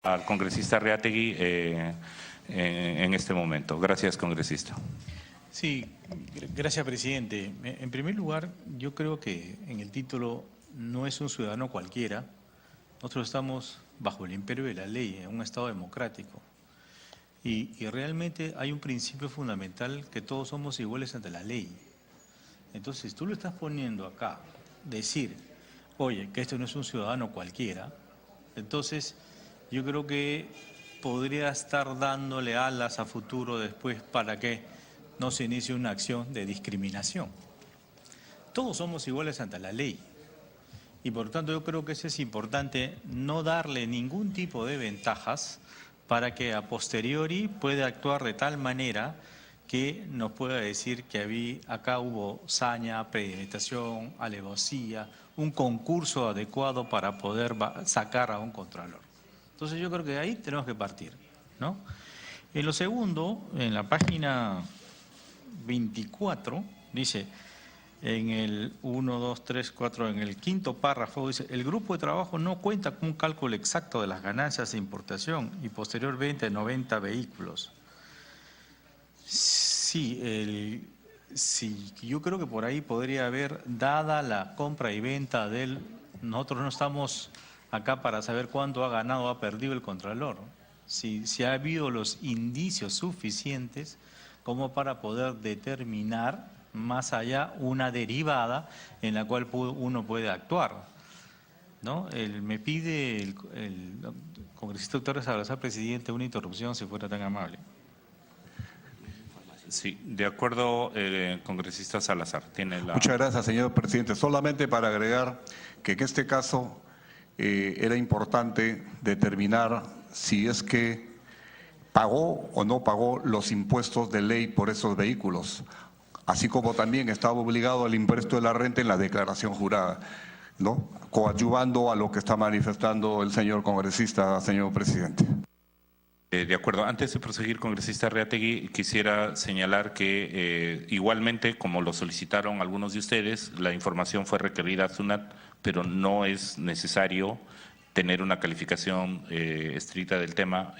al congresista Reategui en este momento. Gracias, congresista. Sí, gracias, presidente. En primer lugar, yo creo que en el título no es un ciudadano cualquiera. Nosotros estamos bajo el imperio de la ley, en un Estado democrático. Y realmente hay un principio fundamental que todos somos iguales ante la ley. Entonces, tú lo estás poniendo acá, decir, oye, que esto no es un ciudadano cualquiera, entonces yo creo que podría estar dándole alas a futuro después para que no se inicie una acción de discriminación. Todos somos iguales ante la ley y por tanto yo creo que eso es importante, no darle ningún tipo de ventajas para que a posteriori pueda actuar de tal manera que nos pueda decir que acá hubo saña, premeditación, alevosía, un concurso adecuado para poder sacar a un contralor. Entonces yo creo que de ahí tenemos que partir, ¿no? En lo segundo, en la página 24, dice, en el 1, 2, 3, 4, en el quinto párrafo, dice, el grupo de trabajo no cuenta con un cálculo exacto de las ganancias de importación y posterior venta de 90 vehículos. Sí, yo creo que por ahí podría haber, dada la compra y venta del... Nosotros no estamos acá para saber cuánto ha ganado o ha perdido el contralor. Si ha habido los indicios suficientes como para poder determinar más allá una derivada en la cual uno puede actuar, ¿no? Me pide el congresista doctor Salazar, presidente, una interrupción, si fuera tan amable. Sí, de acuerdo, congresista Salazar. Tiene la... Muchas gracias, señor presidente. Solamente para agregar que en este caso era importante determinar si es que pagó o no pagó los impuestos de ley por esos vehículos, así como también estaba obligado al impuesto de la renta en la declaración jurada, ¿no? Coadyuvando a lo que está manifestando el señor congresista, señor presidente. De acuerdo. Antes de proseguir, congresista Reategui, quisiera señalar que igualmente, como lo solicitaron algunos de ustedes, la información fue requerida a SUNAT, pero no es necesario tener una calificación estricta del tema,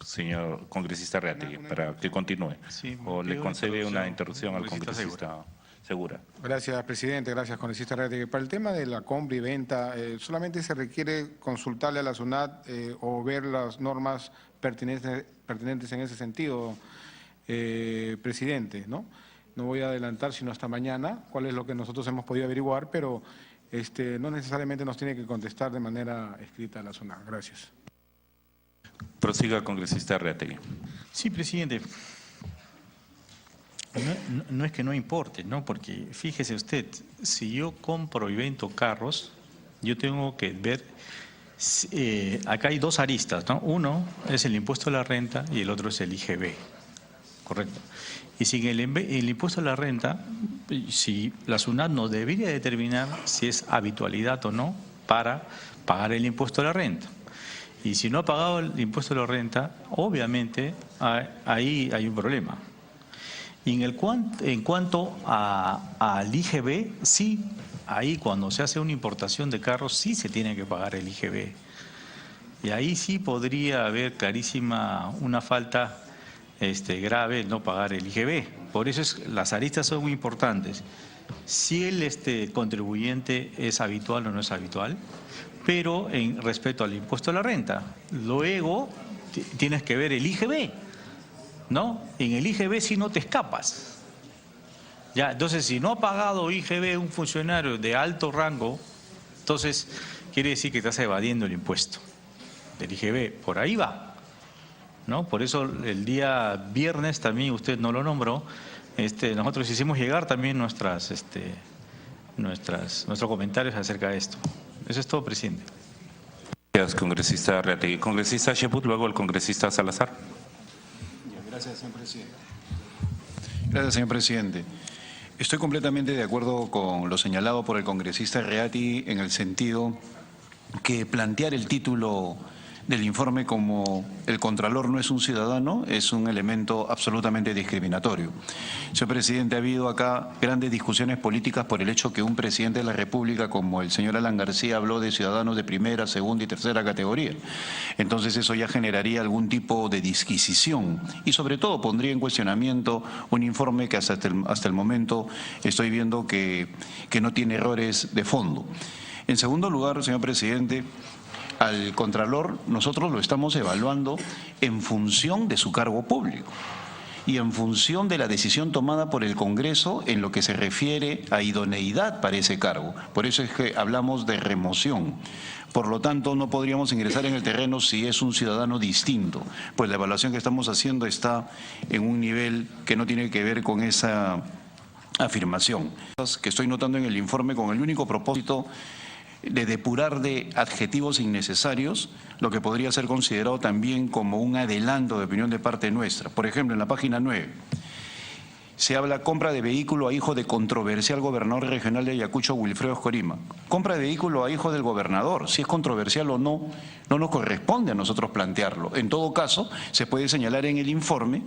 señor congresista Reategui, para que continúe. Sí, o le concede una interrupción al congresista Segura. Gracias, presidente. Gracias, congresista Reategui. Para el tema de la compra y venta, solamente se requiere consultarle a la SUNAT o ver las normas pertinentes en ese sentido, presidente, ¿no? No voy a adelantar sino hasta mañana cuál es lo que nosotros hemos podido averiguar, pero no necesariamente nos tiene que contestar de manera escrita a la SUNAT. Gracias. Prosiga, congresista Reategui. Sí, presidente. No es que no importe, ¿no? Porque fíjese usted, si yo compro y vendo carros, yo tengo que ver, acá hay dos aristas, ¿no? Uno es el impuesto a la renta y el otro es el IGB, correcto. Y sin el impuesto a la renta, si la SUNAT no debería determinar si es habitualidad o no para pagar el impuesto a la renta. Y si no ha pagado el impuesto a la renta, obviamente ahí hay un problema. Y en cuanto al IGB, sí, ahí cuando se hace una importación de carros, sí se tiene que pagar el IGB. Y ahí sí podría haber clarísima una falta grave no pagar el IGB. Por eso las aristas son muy importantes. Si el contribuyente es habitual o no es habitual, pero en respecto al impuesto a la renta. Luego tienes que ver el IGB, ¿no? En el IGB sí no te escapas. Ya, entonces, si no ha pagado IGB un funcionario de alto rango, entonces quiere decir que estás evadiendo el impuesto del IGB. Por ahí va, ¿no? Por eso el día viernes también usted no lo nombró. Nosotros hicimos llegar también nuestros comentarios acerca de esto. Eso es todo, presidente. Gracias, congresista Reategui. Congresista Chebut, luego el congresista Salazar. Gracias, señor presidente. Gracias, señor presidente. Estoy completamente de acuerdo con lo señalado por el congresista Reategui en el sentido que plantear el título del informe como el Contralor no es un ciudadano es un elemento absolutamente discriminatorio. Señor presidente, ha habido acá grandes discusiones políticas por el hecho que un presidente de la República como el señor Alan García habló de ciudadanos de primera, segunda y tercera categoría. Entonces eso ya generaría algún tipo de disquisición y sobre todo pondría en cuestionamiento un informe que hasta el momento estoy viendo que no tiene errores de fondo. En segundo lugar, señor presidente, al Contralor nosotros lo estamos evaluando en función de su cargo público y en función de la decisión tomada por el Congreso en lo que se refiere a idoneidad para ese cargo. Por eso es que hablamos de remoción. Por lo tanto, no podríamos ingresar en el terreno si es un ciudadano distinto, pues la evaluación que estamos haciendo está en un nivel que no tiene que ver con esa afirmación. Que estoy notando en el informe con el único propósito de depurar de adjetivos innecesarios lo que podría ser considerado también como un adelanto de opinión de parte nuestra. Por ejemplo, en la página 9 se habla compra de vehículo a hijo de controversial gobernador regional de Ayacucho, Wilfredo Oscorima. Compra de vehículo a hijo del gobernador, si es controversial o no, no nos corresponde a nosotros plantearlo. En todo caso, se puede señalar en el informe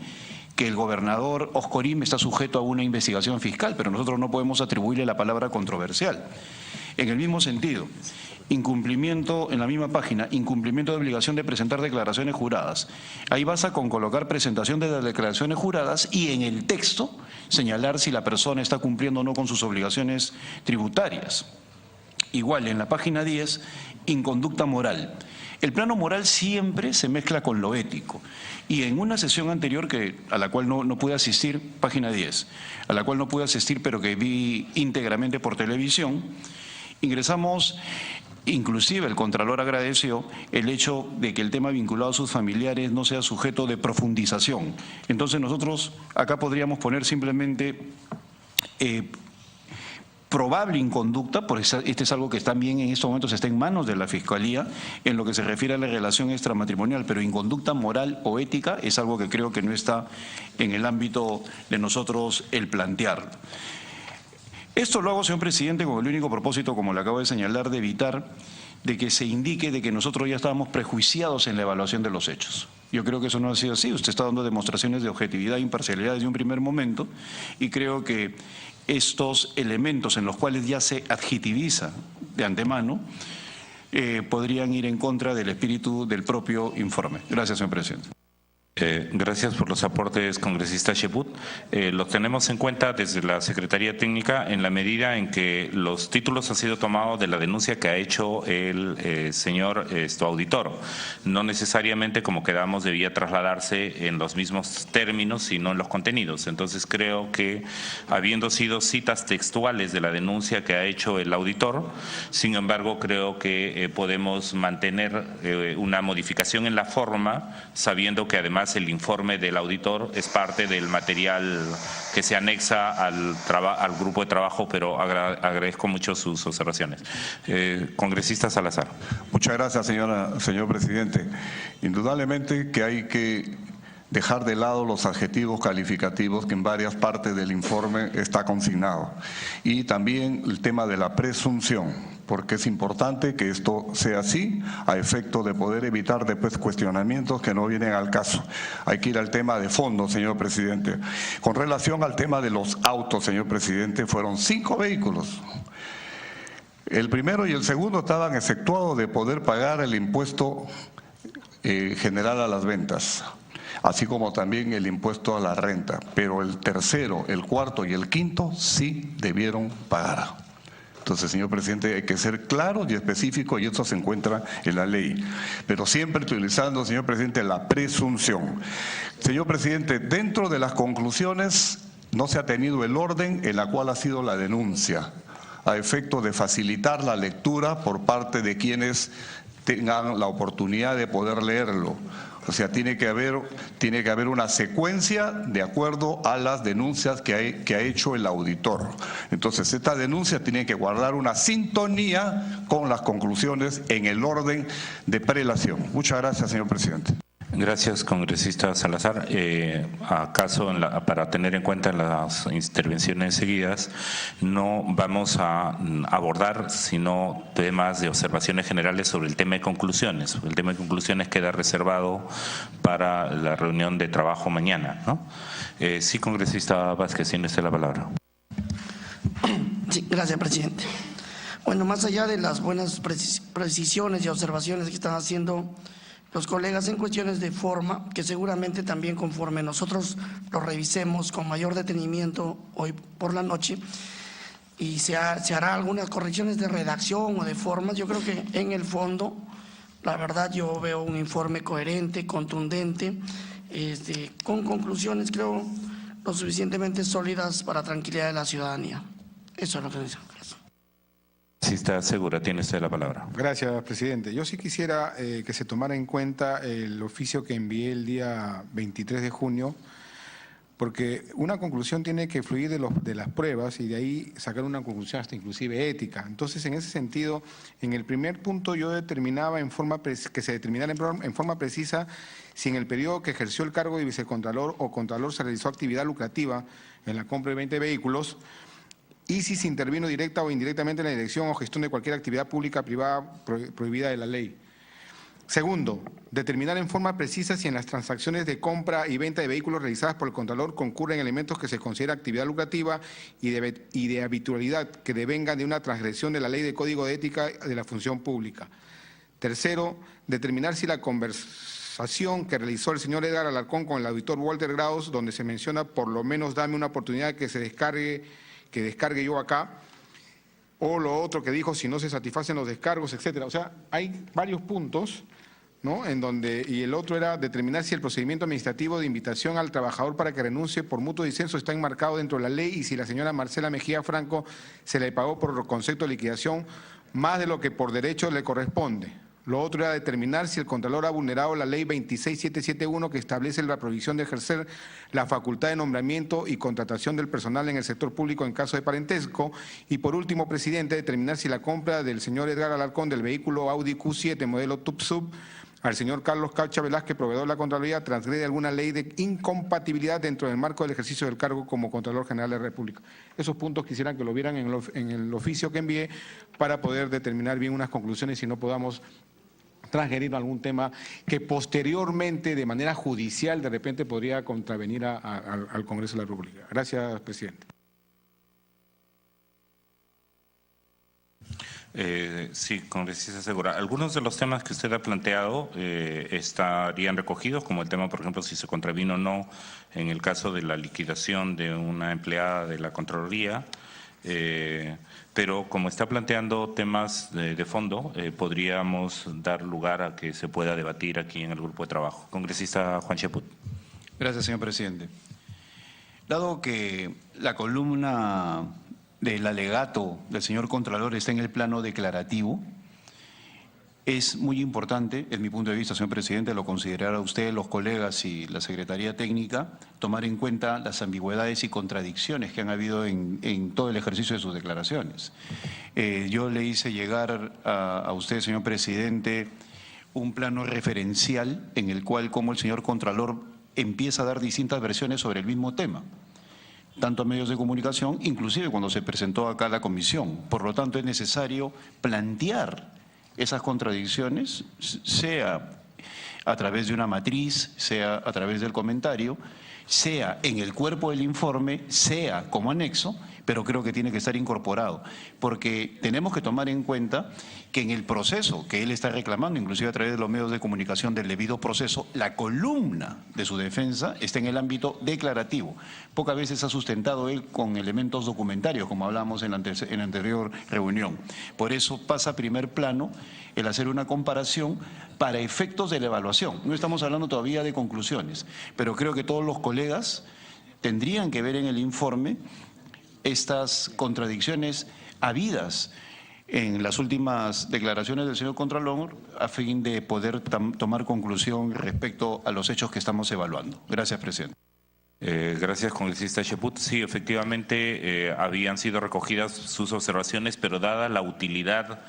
que el gobernador Oscorima está sujeto a una investigación fiscal, pero nosotros no podemos atribuirle la palabra controversial. En el mismo sentido, incumplimiento, en la misma página, incumplimiento de obligación de presentar declaraciones juradas. Ahí basta con colocar presentación de las declaraciones juradas y en el texto señalar si la persona está cumpliendo o no con sus obligaciones tributarias. Igual, en la página 10, inconducta moral. El plano moral siempre se mezcla con lo ético. Y en una sesión anterior a la cual no pude asistir, página 10, a la cual no pude asistir pero que vi íntegramente por televisión, ingresamos, inclusive el Contralor agradeció el hecho de que el tema vinculado a sus familiares no sea sujeto de profundización. Entonces nosotros acá podríamos poner simplemente probable inconducta, porque este es algo que también en estos momentos está en manos de la Fiscalía en lo que se refiere a la relación extramatrimonial, pero inconducta moral o ética es algo que creo que no está en el ámbito de nosotros el plantearlo. Esto lo hago, señor presidente, con el único propósito, como le acabo de señalar, de evitar de que se indique de que nosotros ya estábamos prejuiciados en la evaluación de los hechos. Yo creo que eso no ha sido así. Usted está dando demostraciones de objetividad e imparcialidad desde un primer momento y creo que estos elementos en los cuales ya se adjetiviza de antemano podrían ir en contra del espíritu del propio informe. Gracias, señor presidente. Gracias por los aportes, congresista Chebut. Los tenemos en cuenta desde la Secretaría Técnica en la medida en que los títulos han sido tomados de la denuncia que ha hecho el señor auditor. No necesariamente, como quedamos, debía trasladarse en los mismos términos, sino en los contenidos. Entonces creo que, habiendo sido citas textuales de la denuncia que ha hecho el auditor, sin embargo creo que podemos mantener una modificación en la forma, sabiendo que además el informe del auditor es parte del material que se anexa al grupo de trabajo, pero agradezco mucho sus observaciones. Congresista Salazar. Muchas gracias, señor presidente. Indudablemente que hay que dejar de lado los adjetivos calificativos que en varias partes del informe está consignado. Y también el tema de la presunción, porque es importante que esto sea así, a efecto de poder evitar después cuestionamientos que no vienen al caso. Hay que ir al tema de fondo, señor presidente. Con relación al tema de los autos, señor presidente, fueron 5 vehículos. El primero y el segundo estaban exceptuados de poder pagar el impuesto general a las ventas, así como también el impuesto a la renta, pero el tercero, el cuarto y el quinto sí debieron pagar. Entonces, señor presidente, hay que ser claro y específico y eso se encuentra en la ley, pero siempre utilizando, señor presidente, la presunción. Señor presidente, dentro de las conclusiones no se ha tenido el orden en la cual ha sido la denuncia, a efecto de facilitar la lectura por parte de quienes tengan la oportunidad de poder leerlo. O sea, tiene que haber una secuencia de acuerdo a las denuncias que ha hecho el auditor. Entonces, esta denuncia tiene que guardar una sintonía con las conclusiones en el orden de prelación. Muchas gracias, señor presidente. Gracias, congresista Salazar. ¿Acaso, para tener en cuenta en las intervenciones seguidas, no vamos a abordar sino temas de observaciones generales sobre el tema de conclusiones? El tema de conclusiones queda reservado para la reunión de trabajo mañana, ¿no? Sí, congresista Vázquez, tiene usted la palabra. Sí, gracias, presidente. Bueno, más allá de las buenas precisiones y observaciones que están haciendo los colegas en cuestiones de forma, que seguramente también conforme nosotros lo revisemos con mayor detenimiento hoy por la noche y se hará algunas correcciones de redacción o de formas, yo creo que en el fondo, la verdad yo veo un informe coherente, contundente, con conclusiones creo lo suficientemente sólidas para tranquilidad de la ciudadanía. Eso es lo que necesito. Si está segura, tiene usted la palabra. Gracias, presidente. Yo sí quisiera que se tomara en cuenta el oficio que envié el día 23 de junio, porque una conclusión tiene que fluir de las pruebas y de ahí sacar una conclusión hasta inclusive ética. Entonces, en ese sentido, en el primer punto yo determinaba que se determinara en forma precisa si en el periodo que ejerció el cargo de vicecontralor o contralor se realizó actividad lucrativa en la compra de 20 vehículos, y si se intervino directa o indirectamente en la dirección o gestión de cualquier actividad pública o privada prohibida de la ley. Segundo, determinar en forma precisa si en las transacciones de compra y venta de vehículos realizadas por el Contralor concurren elementos que se considera actividad lucrativa y de habitualidad que devengan de una transgresión de la Ley de Código de Ética de la Función Pública. Tercero, determinar si la conversación que realizó el señor Edgar Alarcón con el auditor Walter Graus, donde se menciona por lo menos dame una oportunidad que descargue yo acá, o lo otro que dijo, si no se satisfacen los descargos, etcétera. O sea, hay varios puntos, ¿no? En donde, y el otro era determinar si el procedimiento administrativo de invitación al trabajador para que renuncie por mutuo disenso está enmarcado dentro de la ley y si la señora Marcela Mejía Franco se le pagó por concepto de liquidación más de lo que por derecho le corresponde. Lo otro era determinar si el Contralor ha vulnerado la ley 26771 que establece la prohibición de ejercer la facultad de nombramiento y contratación del personal en el sector público en caso de parentesco. Y por último, presidente, determinar si la compra del señor Edgar Alarcón del vehículo Audi Q7 modelo Tucson al señor Carlos Cacha Velázquez, proveedor de la Contraloría, transgrede alguna ley de incompatibilidad dentro del marco del ejercicio del cargo como Contralor General de la República. Esos puntos quisieran que lo vieran en el oficio que envié para poder determinar bien unas conclusiones y no podamos transgerir algún tema que posteriormente, de manera judicial, de repente podría contravenir al Congreso de la República. Gracias, presidente. Sí, congresista Segura. Algunos de los temas que usted ha planteado estarían recogidos, como el tema, por ejemplo, si se contravino o no en el caso de la liquidación de una empleada de la Contraloría. Pero como está planteando temas de fondo, podríamos dar lugar a que se pueda debatir aquí en el grupo de trabajo. Congresista Juan Cheput. Gracias, señor presidente. Dado que la columna del alegato del señor Contralor está en el plano declarativo, es muy importante, en mi punto de vista, señor presidente, lo considerará usted, los colegas y la Secretaría Técnica, tomar en cuenta las ambigüedades y contradicciones que han habido en todo el ejercicio de sus declaraciones. Yo le hice llegar a usted, señor presidente, un plano referencial en el cual como el señor Contralor empieza a dar distintas versiones sobre el mismo tema, tanto a medios de comunicación, inclusive cuando se presentó acá a la comisión. Por lo tanto, es necesario plantear esas contradicciones, sea a través de una matriz, sea a través del comentario, sea en el cuerpo del informe, sea como anexo, pero creo que tiene que estar incorporado, porque tenemos que tomar en cuenta que en el proceso que él está reclamando, inclusive a través de los medios de comunicación del debido proceso, la columna de su defensa está en el ámbito declarativo. Pocas veces ha sustentado él con elementos documentarios, como hablamos en la anterior reunión. Por eso pasa a primer plano el hacer una comparación para efectos de la evaluación. No estamos hablando todavía de conclusiones, pero creo que todos los colegas tendrían que ver en el informe estas contradicciones habidas en las últimas declaraciones del señor Contralor a fin de poder tomar conclusión respecto a los hechos que estamos evaluando. Gracias, presidente. Gracias, congresista Cheput. Sí, efectivamente habían sido recogidas sus observaciones, pero dada la utilidad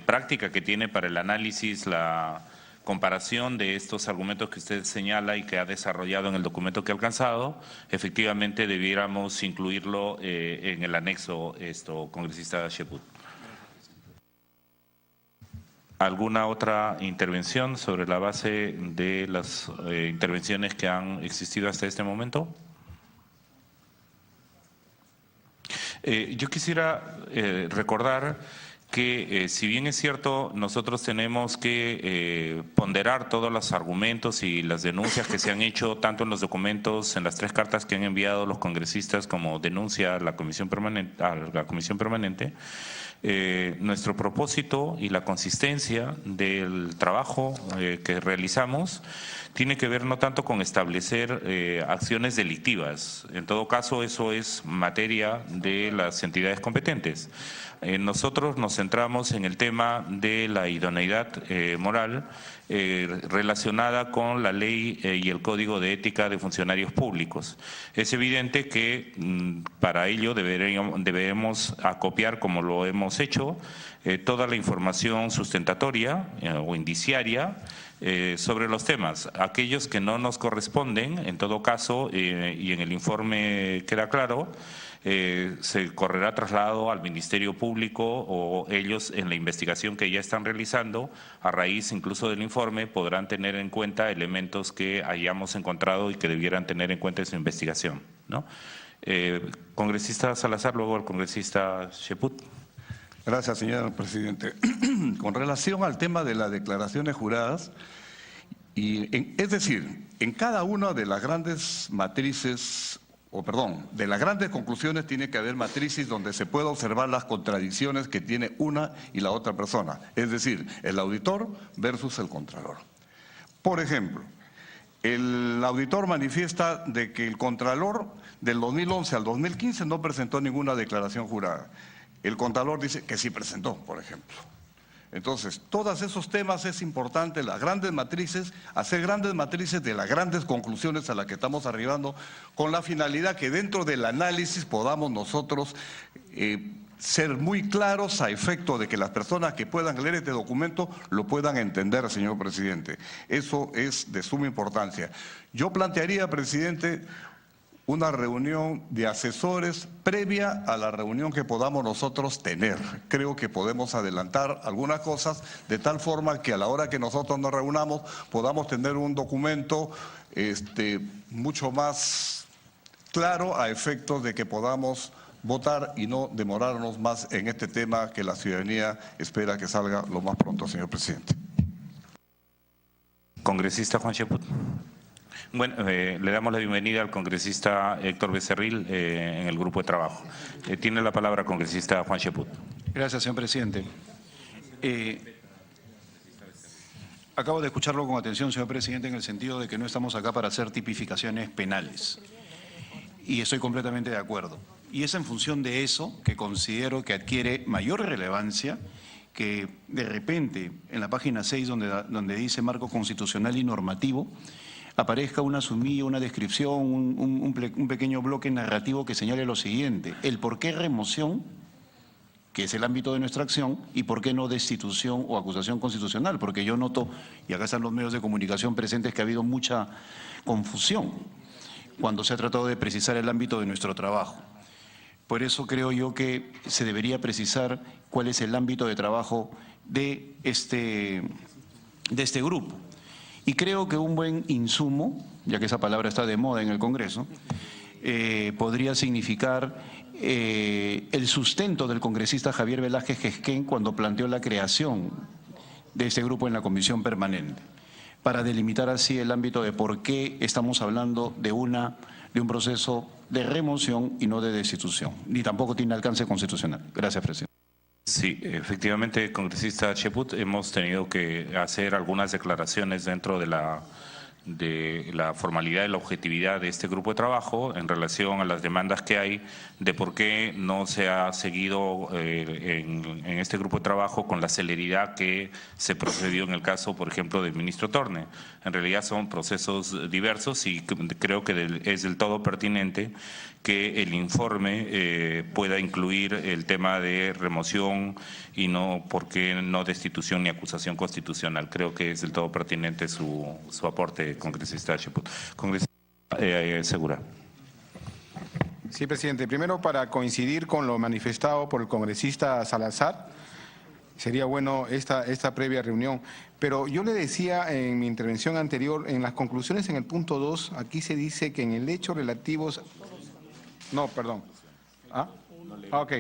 práctica que tiene para el análisis, la comparación de estos argumentos que usted señala y que ha desarrollado en el documento que ha alcanzado, efectivamente debiéramos incluirlo en el anexo, congresista Cheput. ¿Alguna otra intervención sobre la base de las intervenciones que han existido hasta este momento? Yo quisiera recordar que si bien es cierto, nosotros tenemos que ponderar todos los argumentos y las denuncias que se han hecho tanto en los documentos, en las 3 cartas que han enviado los congresistas como denuncia a la Comisión Permanente, nuestro propósito y la consistencia del trabajo que realizamos tiene que ver no tanto con establecer acciones delictivas. En todo caso, eso es materia de las entidades competentes. Nosotros nos centramos en el tema de la idoneidad moral relacionada con la ley y el Código de Ética de Funcionarios Públicos. Es evidente que para ello debemos acopiar, como lo hemos hecho, toda la información sustentatoria o indiciaria sobre los temas. Aquellos que no nos corresponden, en todo caso, y en el informe queda claro, se correrá traslado al Ministerio Público o ellos en la investigación que ya están realizando, a raíz incluso del informe, podrán tener en cuenta elementos que hayamos encontrado y que debieran tener en cuenta en su investigación, ¿no? Congresista Salazar, luego el congresista Cheput. Gracias, señor presidente. Con relación al tema de las declaraciones juradas, es decir, en cada una de las grandes matrices, de las grandes conclusiones tiene que haber matrices donde se pueda observar las contradicciones que tiene una y la otra persona, es decir, el auditor versus el contralor. Por ejemplo, el auditor manifiesta de que el contralor del 2011 al 2015 no presentó ninguna declaración jurada. El contralor dice que sí presentó, por ejemplo. Entonces, todos esos temas es importante, las grandes matrices, hacer grandes matrices de las grandes conclusiones a las que estamos arribando, con la finalidad que dentro del análisis podamos nosotros ser muy claros a efecto de que las personas que puedan leer este documento lo puedan entender, señor presidente. Eso es de suma importancia. Yo plantearía, presidente, una reunión de asesores previa a la reunión que podamos nosotros tener. Creo que podemos adelantar algunas cosas de tal forma que a la hora que nosotros nos reunamos podamos tener un documento mucho más claro a efectos de que podamos votar y no demorarnos más en este tema que la ciudadanía espera que salga lo más pronto, señor presidente. Congresista Juan Cheput. Bueno, le damos la bienvenida al congresista Héctor Becerril en el grupo de trabajo. Tiene la palabra congresista Juan Cheput. Gracias, señor presidente. Acabo de escucharlo con atención, señor presidente, en el sentido de que no estamos acá para hacer tipificaciones penales. Y estoy completamente de acuerdo. Y es en función de eso que considero que adquiere mayor relevancia que de repente en la página 6 donde dice marco constitucional y normativo aparezca una sumilla, una descripción, un pequeño bloque narrativo que señale lo siguiente: el por qué remoción, que es el ámbito de nuestra acción, y por qué no destitución o acusación constitucional, porque yo noto, y acá están los medios de comunicación presentes, que ha habido mucha confusión cuando se ha tratado de precisar el ámbito de nuestro trabajo. Por eso creo yo que se debería precisar cuál es el ámbito de trabajo de este grupo. Y creo que un buen insumo, ya que esa palabra está de moda en el Congreso, podría significar el sustento del congresista Javier Velázquez Gesquén cuando planteó la creación de este grupo en la Comisión Permanente, para delimitar así el ámbito de por qué estamos hablando de un proceso de remoción y no de destitución, ni tampoco tiene alcance constitucional. Gracias, presidente. Sí, efectivamente, congresista Cheput, hemos tenido que hacer algunas declaraciones dentro de de la formalidad y la objetividad de este grupo de trabajo en relación a las demandas que hay de por qué no se ha seguido en este grupo de trabajo con la celeridad que se procedió en el caso, por ejemplo, del ministro Torne. En realidad son procesos diversos y creo que es del todo pertinente que el informe pueda incluir el tema de remoción y no, ¿por qué no destitución ni acusación constitucional? Creo que es del todo pertinente su aporte, congresista Cheput. Congresista Segura. Sí, presidente. Primero, para coincidir con lo manifestado por el congresista Salazar, sería bueno esta previa reunión. Pero yo le decía en mi intervención anterior, en las conclusiones en el punto 2, aquí se dice que en el hecho relativos... No, perdón. Ok,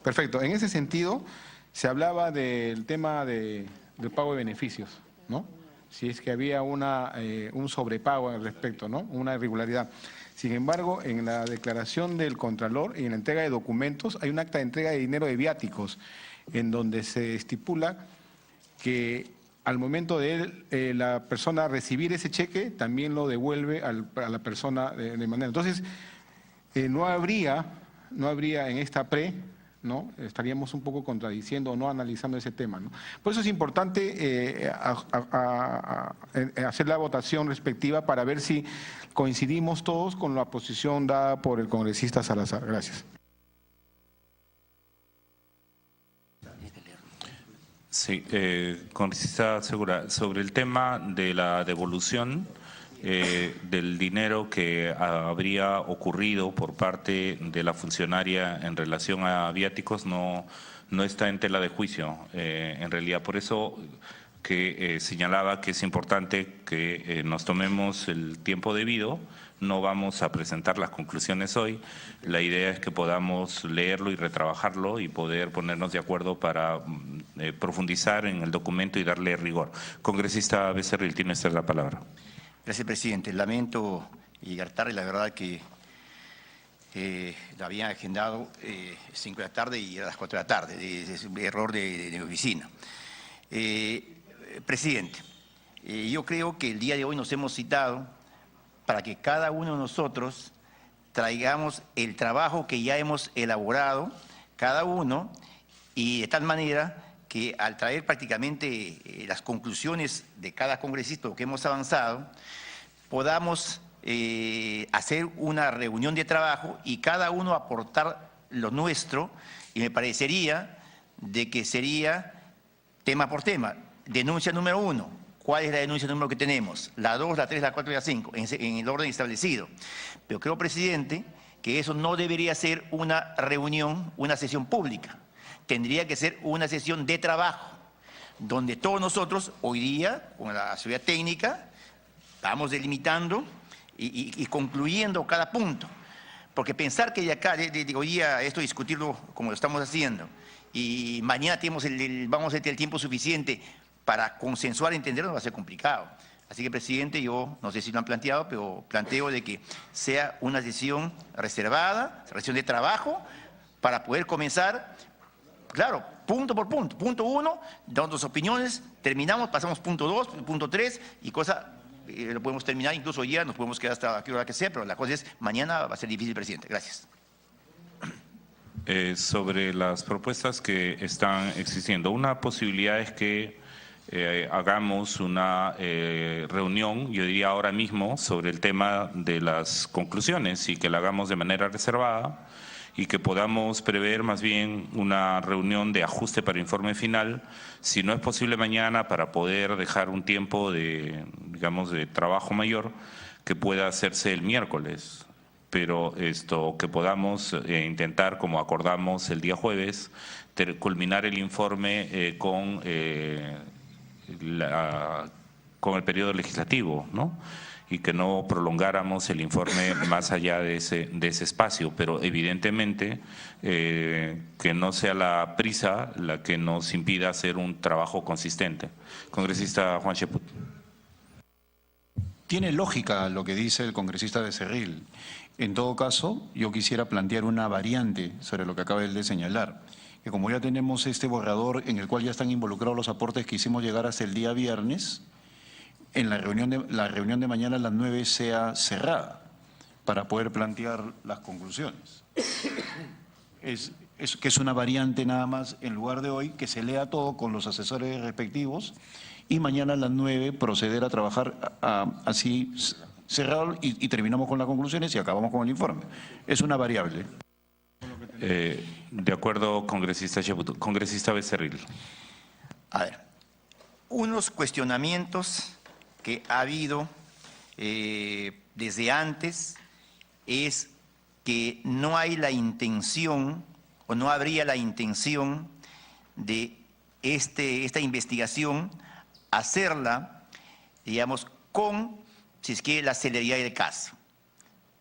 perfecto. En ese sentido, se hablaba del tema del pago de beneficios, ¿no? Si es que había un sobrepago al respecto, ¿no? Una irregularidad. Sin embargo, en la declaración del Contralor y en la entrega de documentos hay un acta de entrega de dinero de viáticos en donde se estipula que al momento de la persona recibir ese cheque también lo devuelve a la persona de manera. Entonces, no habría en esta ¿no? Estaríamos un poco contradiciendo o no analizando ese tema, ¿no? Por eso es importante hacer la votación respectiva para ver si coincidimos todos con la posición dada por el congresista Salazar. Gracias. Sí, congresista Segura, sobre el tema de la devolución del dinero que habría ocurrido por parte de la funcionaria en relación a viáticos no está en tela de juicio. En realidad, por eso que señalaba que es importante que nos tomemos el tiempo debido. No vamos a presentar las conclusiones hoy. La idea es que podamos leerlo y retrabajarlo y poder ponernos de acuerdo para profundizar en el documento y darle rigor. Congresista Becerril, tiene usted la palabra. Gracias, presidente. Lamento llegar tarde, la verdad que la habían agendado 5 de la tarde y era las 4 de la tarde. Es un error de mi oficina. Presidente, yo creo que el día de hoy nos hemos citado para que cada uno de nosotros traigamos el trabajo que ya hemos elaborado, cada uno, y de tal manera que al traer prácticamente las conclusiones de cada congresista, lo que hemos avanzado, podamos hacer una reunión de trabajo y cada uno aportar lo nuestro, y me parecería de que sería tema por tema. Denuncia número 1, ¿cuál es la denuncia número que tenemos? La 2, la 3, la 4 y la 5, en el orden establecido. Pero creo, presidente, que eso no debería ser una reunión, una sesión pública. Tendría que ser una sesión de trabajo, donde todos nosotros, hoy día, con la seguridad técnica, vamos delimitando y concluyendo cada punto. Porque pensar que de acá, hoy día, esto discutirlo como lo estamos haciendo, y mañana tenemos vamos a tener el tiempo suficiente para consensuar y entenderlo, va a ser complicado. Así que, presidente, yo no sé si lo han planteado, pero planteo de que sea una sesión reservada, sesión de trabajo, para poder comenzar. Claro, punto por punto. Punto 1, damos opiniones, terminamos, pasamos punto 2, punto 3 y lo podemos terminar, incluso hoy día nos podemos quedar hasta qué hora que sea, pero la cosa es, mañana va a ser difícil, presidente. Gracias. Sobre las propuestas que están existiendo, una posibilidad es que hagamos una reunión, yo diría ahora mismo, sobre el tema de las conclusiones y que la hagamos de manera reservada, y que podamos prever más bien una reunión de ajuste para informe final, si no es posible mañana, para poder dejar un tiempo de, digamos, de trabajo mayor que pueda hacerse el miércoles. Pero que podamos intentar, como acordamos el día jueves, culminar el informe con el periodo legislativo, ¿no? Y que no prolongáramos el informe más allá de ese espacio, pero evidentemente que no sea la prisa la que nos impida hacer un trabajo consistente. Congresista Juan Cheput. Tiene lógica lo que dice el congresista Becerril. En todo caso, yo quisiera plantear una variante sobre lo que acaba él de señalar, que como ya tenemos este borrador en el cual ya están involucrados los aportes que hicimos llegar hasta el día viernes, en la reunión de mañana a las 9 sea cerrada para poder plantear las conclusiones. Que es una variante nada más, en lugar de hoy, que se lea todo con los asesores respectivos y mañana a las 9 proceder a trabajar así cerrado y terminamos con las conclusiones y acabamos con el informe. Es una variable. De acuerdo, congresista Chaput. Congresista Becerril. A ver, unos cuestionamientos que ha habido desde antes es que no hay la intención o no habría la intención de esta investigación hacerla, digamos, con, si es que, la celeridad del caso.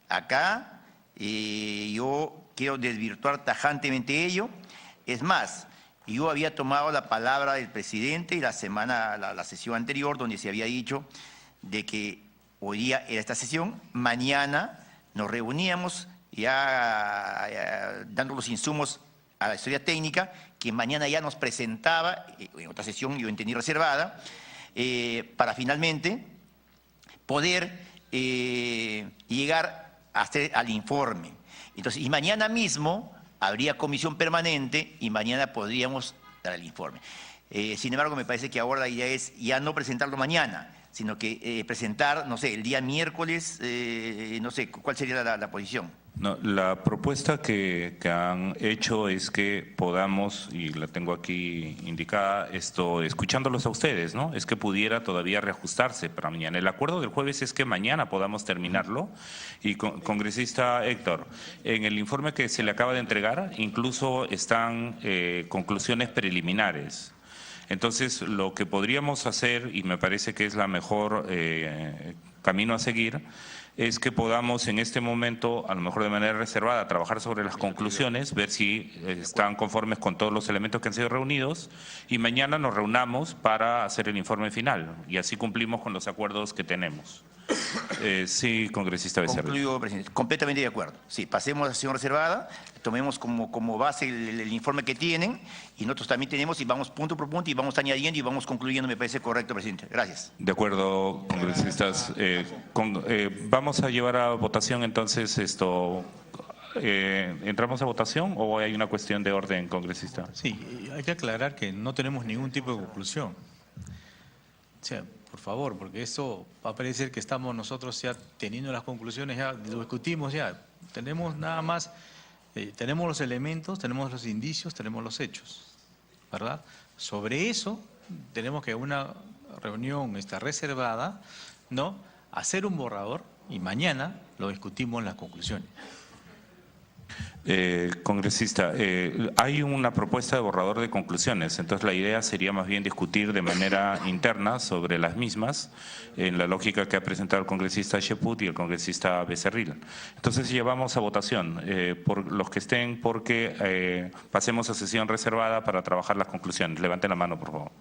Acá yo quiero desvirtuar tajantemente ello. Es más, yo había tomado la palabra del presidente y la sesión anterior, donde se había dicho de que hoy día era esta sesión, mañana nos reuníamos ya dando los insumos a la historia técnica, que mañana ya nos presentaba, en otra sesión yo entendí reservada, para finalmente poder llegar a hacer al informe. Entonces, y mañana mismo habría comisión permanente y mañana podríamos dar el informe. Sin embargo, me parece que ahora la idea es ya no presentarlo mañana, sino que presentar, no sé, el día miércoles, no sé, ¿cuál sería la posición? No, la propuesta que han hecho es que podamos, y la tengo aquí indicada, escuchándolos a ustedes, ¿no? Es que pudiera todavía reajustarse para mañana. El acuerdo del jueves es que mañana podamos terminarlo. Y congresista Héctor, en el informe que se le acaba de entregar, incluso están conclusiones preliminares. Entonces, lo que podríamos hacer, y me parece que es la mejor camino a seguir, es que podamos en este momento, a lo mejor de manera reservada, trabajar sobre las conclusiones, ver si están conformes con todos los elementos que han sido reunidos y mañana nos reunamos para hacer el informe final y así cumplimos con los acuerdos que tenemos. Sí, congresista Becerril. Concluyo, presidente. Completamente de acuerdo. Sí, pasemos a la sesión reservada, tomemos como base el informe que tienen y nosotros también tenemos y vamos punto por punto y vamos añadiendo y vamos concluyendo, me parece correcto, presidente. Gracias. De acuerdo, congresistas. Vamos a llevar a votación entonces esto. ¿Entramos a votación o hay una cuestión de orden, congresista? Sí, hay que aclarar que no tenemos ningún tipo de conclusión. O sea, por favor, porque esto va a parecer que estamos nosotros ya teniendo las conclusiones, ya lo discutimos ya. Tenemos nada más, tenemos los elementos, tenemos los indicios, tenemos los hechos, ¿verdad? Sobre eso tenemos que una reunión reservada, ¿no? Hacer un borrador y mañana lo discutimos en las conclusiones. Congresista, hay una propuesta de borrador de conclusiones, entonces la idea sería más bien discutir de manera interna sobre las mismas, en la lógica que ha presentado el congresista Chaput y el congresista Becerril. Entonces llevamos a votación, por los que estén, porque pasemos a sesión reservada para trabajar las conclusiones. Levanten la mano, por favor.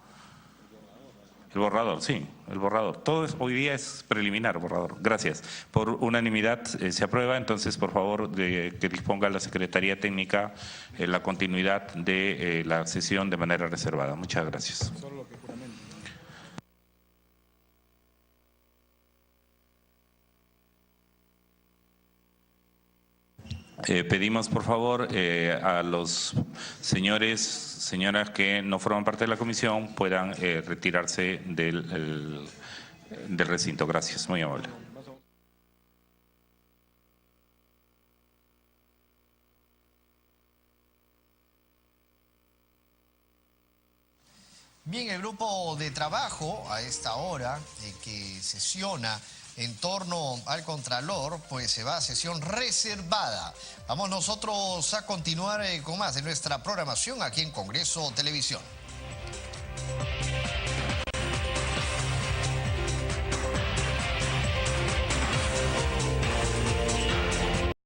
El borrador, sí, el borrador. Todo hoy día es preliminar, borrador. Gracias. Por unanimidad se aprueba, entonces por favor que disponga la Secretaría Técnica la continuidad de la sesión de manera reservada. Muchas gracias. Pedimos por favor a los señoras que no forman parte de la comisión puedan retirarse del recinto. Gracias, muy amable. Bien, el grupo de trabajo a esta hora que sesiona en torno al Contralor, pues se va a sesión reservada. Vamos nosotros a continuar con más de nuestra programación aquí en Congreso Televisión.